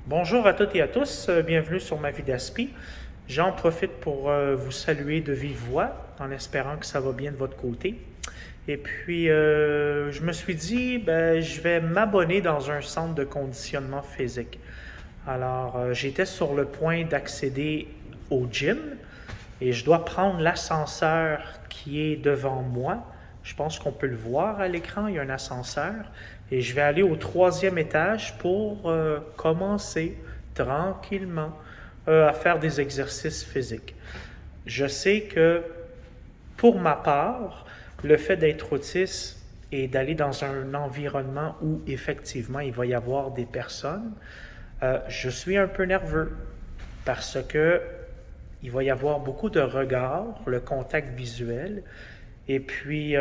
Bonjour à toutes et à tous, bienvenue sur ma vie d'aspi. J'en profite pour vous saluer de vive voix, en espérant que ça va bien de votre côté. Et puis, je me suis dit, je vais m'abonner dans un centre de conditionnement physique. Alors, j'étais sur le point d'accéder au gym et je dois prendre l'ascenseur qui est devant moi. Je pense qu'on peut le voir à l'écran, il y a un ascenseur. Et je vais aller au troisième étage pour commencer tranquillement à faire des exercices physiques. Je sais que pour ma part, le fait d'être autiste et d'aller dans un environnement où effectivement il va y avoir des personnes, je suis un peu nerveux parce que il va y avoir beaucoup de regards, le contact visuel, et puis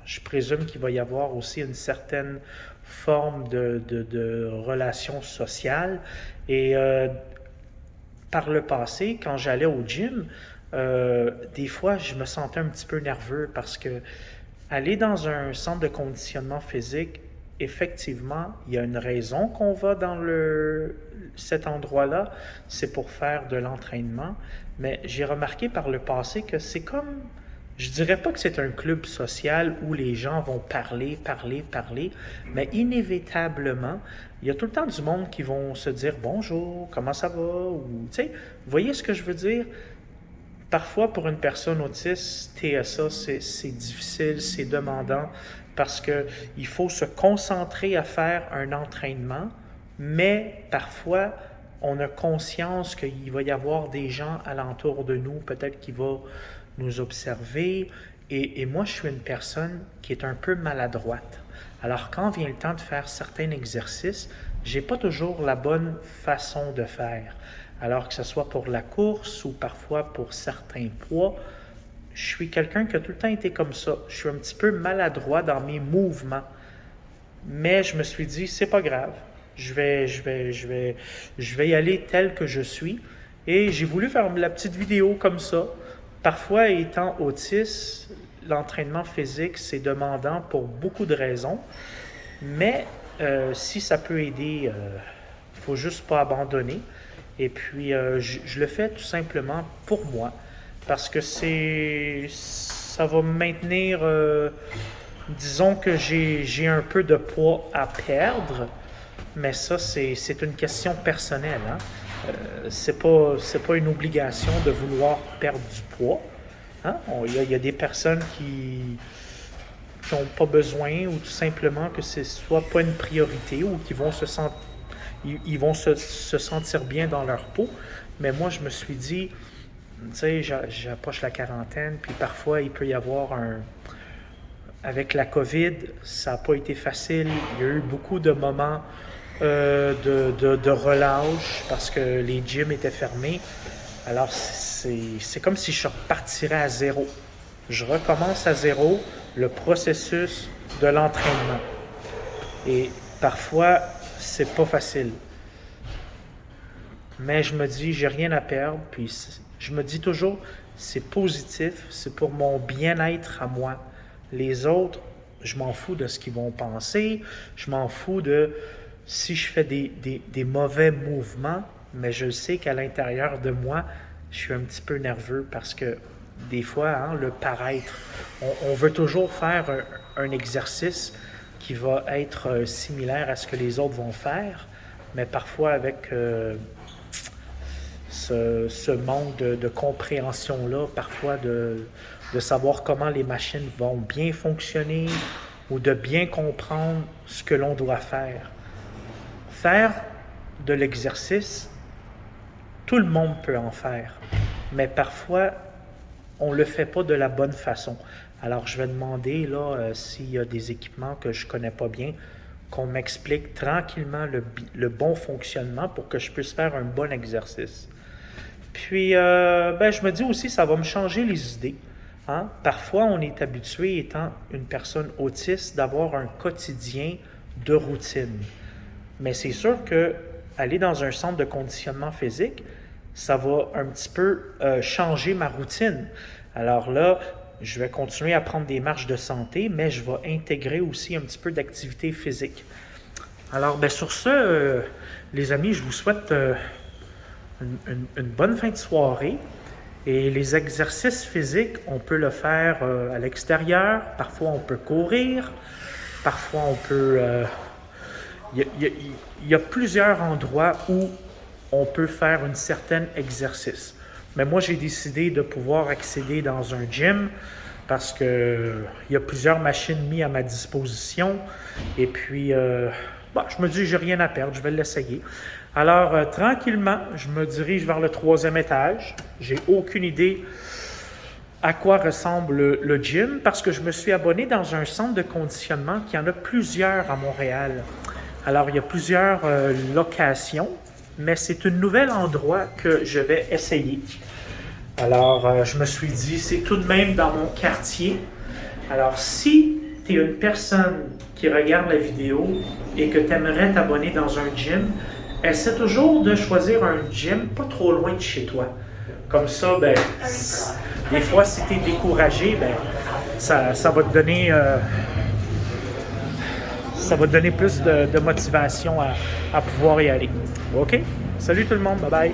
je présume qu'il va y avoir aussi une certaine forme de relation sociale. Et par le passé, quand j'allais au gym, des fois, je me sentais un petit peu nerveux parce que aller dans un centre de conditionnement physique, effectivement, il y a une raison qu'on va dans cet endroit-là, c'est pour faire de l'entraînement. Mais j'ai remarqué par le passé que c'est comme, je dirais pas que c'est un club social où les gens vont parler, parler, parler, mais inévitablement, il y a tout le temps du monde qui vont se dire bonjour, comment ça va, ou tu sais, vous voyez ce que je veux dire? Parfois, pour une personne autiste, TSA, c'est difficile, c'est demandant parce qu'il faut se concentrer à faire un entraînement, mais parfois, on a conscience qu'il va y avoir des gens alentour de nous, peut-être qui vont nous observer. Et moi, je suis une personne qui est un peu maladroite. Alors, quand vient le temps de faire certains exercices, j'ai pas toujours la bonne façon de faire. Alors que ce soit pour la course ou parfois pour certains poids, je suis quelqu'un qui a tout le temps été comme ça. Je suis un petit peu maladroit dans mes mouvements. Mais je me suis dit, c'est pas grave. Je vais y aller tel que je suis. Et j'ai voulu faire la petite vidéo comme ça. Parfois, étant autiste, l'entraînement physique, c'est demandant pour beaucoup de raisons. Mais si ça peut aider, il faut juste pas abandonner. Et puis, je le fais tout simplement pour moi. Parce que ça va me maintenir, disons que j'ai un peu de poids à perdre, mais ça, c'est une question personnelle. Hein? C'est pas une obligation de vouloir perdre du poids. Hein? Il y a des personnes qui n'ont pas besoin ou tout simplement que ce soit pas une priorité ou qui vont ils vont se sentir bien dans leur peau. Mais moi, je me suis dit, tu sais, j'approche la quarantaine, puis parfois, il peut y avoir avec la COVID, ça n'a pas été facile. Il y a eu beaucoup de moments de relâche parce que les gyms étaient fermés. Alors, c'est comme si je repartirais à zéro. Je recommence à zéro le processus de l'entraînement. Et parfois, c'est pas facile. Mais je me dis, j'ai rien à perdre. Puis je me dis toujours, c'est positif, c'est pour mon bien-être à moi. Les autres, je m'en fous de ce qu'ils vont penser. Je m'en fous de si je fais des mauvais mouvements. Mais je sais qu'à l'intérieur de moi, je suis un petit peu nerveux parce que des fois, hein, le paraître, on veut toujours faire un exercice qui va être similaire à ce que les autres vont faire, mais parfois avec ce manque de compréhension-là, parfois de savoir comment les machines vont bien fonctionner ou de bien comprendre ce que l'on doit faire. Faire de l'exercice, tout le monde peut en faire, mais parfois, on ne le fait pas de la bonne façon. Alors, je vais demander là s'il y a des équipements que je ne connais pas bien, qu'on m'explique tranquillement le bon fonctionnement pour que je puisse faire un bon exercice. Puis, je me dis aussi, ça va me changer les idées. Hein? Parfois, on est habitué, étant une personne autiste, d'avoir un quotidien de routine. Mais c'est sûr que aller dans un centre de conditionnement physique, ça va un petit peu changer ma routine. Alors là, je vais continuer à prendre des marches de santé, mais je vais intégrer aussi un petit peu d'activité physique. Alors, ben, sur ce, les amis, je vous souhaite une bonne fin de soirée. Et les exercices physiques, on peut le faire à l'extérieur. Parfois, on peut courir. Parfois, on peut... Il y a plusieurs endroits où on peut faire un certain exercice. Mais moi, j'ai décidé de pouvoir accéder dans un gym parce que il y a plusieurs machines mises à ma disposition. Et puis, je me dis, j'ai rien à perdre, je vais l'essayer. Alors, tranquillement, je me dirige vers le 3e étage. J'ai aucune idée à quoi ressemble le gym parce que je me suis abonné dans un centre de conditionnement qui en a plusieurs à Montréal. Alors, il y a plusieurs locations, mais c'est un nouvel endroit que je vais essayer. Alors, je me suis dit, c'est tout de même dans mon quartier. Alors, si tu es une personne qui regarde la vidéo et que tu aimerais t'abonner dans un gym, essaie toujours de choisir un gym pas trop loin de chez toi. Comme ça, ben, des fois, si tu es découragé, ben, ça va te donner... ça va te donner plus de motivation à pouvoir y aller. OK? Salut tout le monde, bye bye!